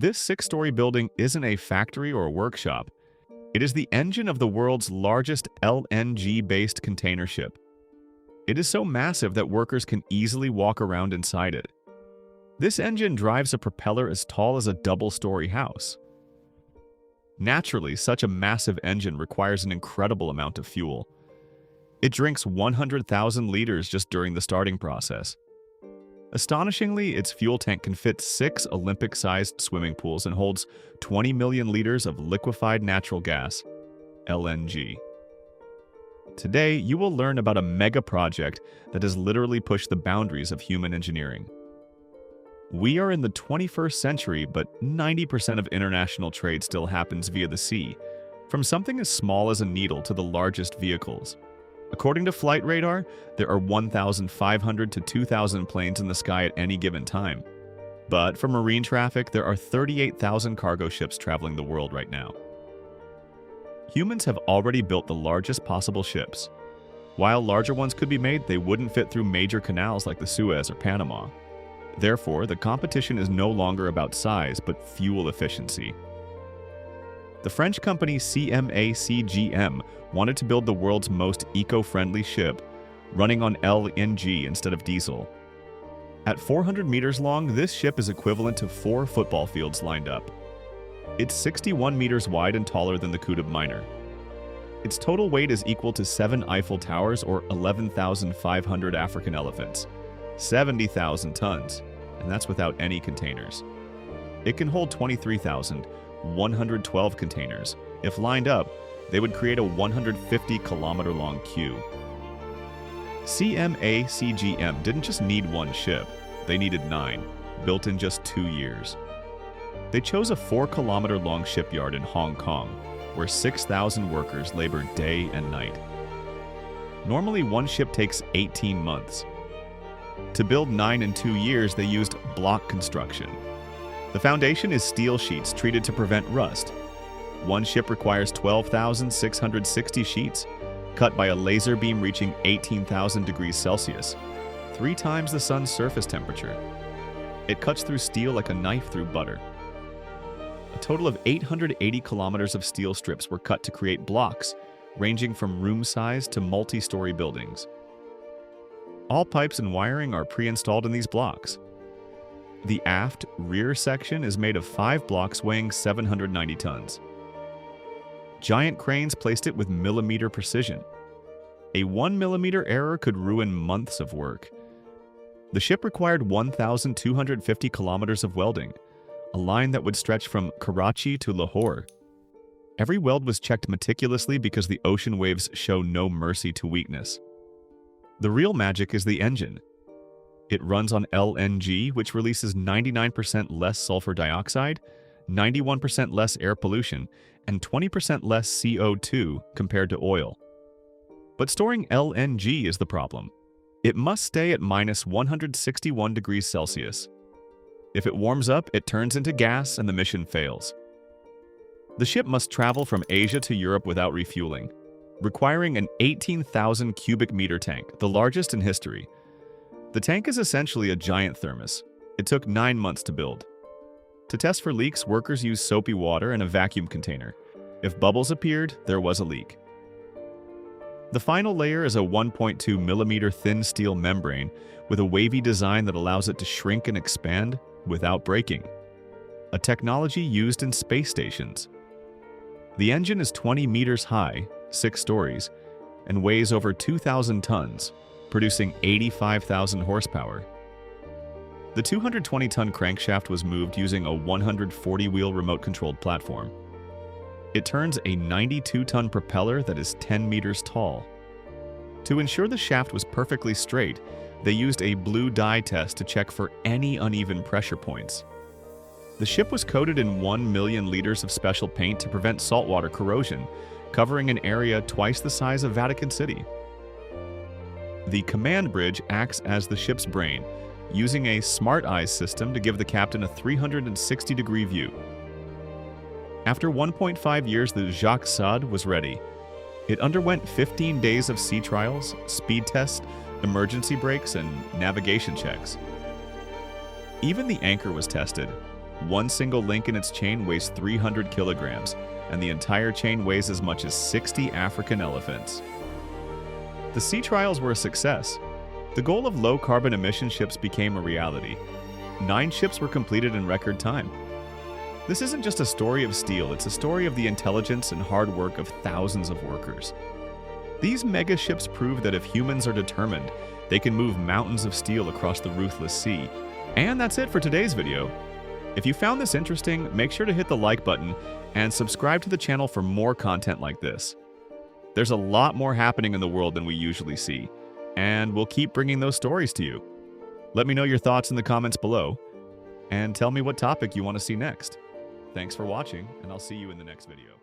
This six-story building isn't a factory or a workshop. It is the engine of the world's largest LNG-based container ship. It is so massive that workers can easily walk around inside it. This engine drives a propeller as tall as a double-story house. Naturally, such a massive engine requires an incredible amount of fuel. It drinks 100,000 liters just during the starting process. Astonishingly, its fuel tank can fit 6 Olympic-sized swimming pools and holds 20 million liters of liquefied natural gas, LNG. Today, you will learn about a mega project that has literally pushed the boundaries of human engineering. We are in the 21st century, but 90% of international trade still happens via the sea, from something as small as a needle to the largest vehicles. According to Flight Radar, there are 1,500 to 2,000 planes in the sky at any given time. But for marine traffic, there are 38,000 cargo ships traveling the world right now. Humans have already built the largest possible ships. While larger ones could be made, they wouldn't fit through major canals like the Suez or Panama. Therefore, the competition is no longer about size, but fuel efficiency. The French company CMA-CGM wanted to build the world's most eco-friendly ship, running on LNG instead of diesel. At 400 meters long, this ship is equivalent to 4 football fields lined up. It's 61 meters wide and taller than the Qutb Miner. Its total weight is equal to 7 Eiffel Towers or 11,500 African elephants, 70,000 tons, and that's without any containers. It can hold 23,112 containers. If lined up, they would create a 150-kilometer-long queue. CMA-CGM didn't just need one ship, they needed 9, built in just 2 years. They chose a 4-kilometer-long shipyard in Hong Kong, where 6,000 workers labor day and night. Normally, one ship takes 18 months. To build 9 in 2 years, they used block construction. The foundation is steel sheets treated to prevent rust. One ship requires 12,660 sheets, cut by a laser beam reaching 18,000 degrees Celsius, 3 times the sun's surface temperature. It cuts through steel like a knife through butter. A total of 880 kilometers of steel strips were cut to create blocks, ranging from room-size to multi-story buildings. All pipes and wiring are pre-installed in these blocks. The aft rear section is made of 5 blocks weighing 790 tons. Giant cranes placed it with millimeter precision. A 1 millimeter error could ruin months of work. The ship required 1,250 kilometers of welding, a line that would stretch from Karachi to Lahore. Every weld was checked meticulously because the ocean waves show no mercy to weakness. The real magic is the engine. It runs on LNG, which releases 99% less sulfur dioxide, 91% less air pollution, and 20% less CO2 compared to oil. But storing LNG is the problem. It must stay at minus 161 degrees Celsius. If it warms up, it turns into gas and the mission fails. The ship must travel from Asia to Europe without refueling, requiring an 18,000 cubic meter tank, the largest in history. The tank is essentially a giant thermos. It took 9 months to build. To test for leaks, workers used soapy water and a vacuum container. If bubbles appeared, there was a leak. The final layer is a 1.2 millimeter thin steel membrane with a wavy design that allows it to shrink and expand without breaking, a technology used in space stations. The engine is 20 meters high, 6 stories, and weighs over 2,000 tons, producing 85,000 horsepower. The 220-ton crankshaft was moved using a 140-wheel remote-controlled platform. It turns a 92-ton propeller that is 10 meters tall. To ensure the shaft was perfectly straight, they used a blue dye test to check for any uneven pressure points. The ship was coated in 1 million liters of special paint to prevent saltwater corrosion, covering an area twice the size of Vatican City. The command bridge acts as the ship's brain, using a smart eyes system to give the captain a 360-degree view. After 1.5 years, the Jacques Sade was ready. It underwent 15 days of sea trials, speed tests, emergency brakes, and navigation checks. Even the anchor was tested. One single link in its chain weighs 300 kilograms, and the entire chain weighs as much as 60 African elephants. The sea trials were a success. The goal of low-carbon emission ships became a reality. 9 ships were completed in record time. This isn't just a story of steel, it's a story of the intelligence and hard work of thousands of workers. These mega ships prove that if humans are determined, they can move mountains of steel across the ruthless sea. And that's it for today's video. If you found this interesting, make sure to hit the like button and subscribe to the channel for more content like this. There's a lot more happening in the world than we usually see, and we'll keep bringing those stories to you. Let me know your thoughts in the comments below, and tell me what topic you want to see next. Thanks for watching, and I'll see you in the next video.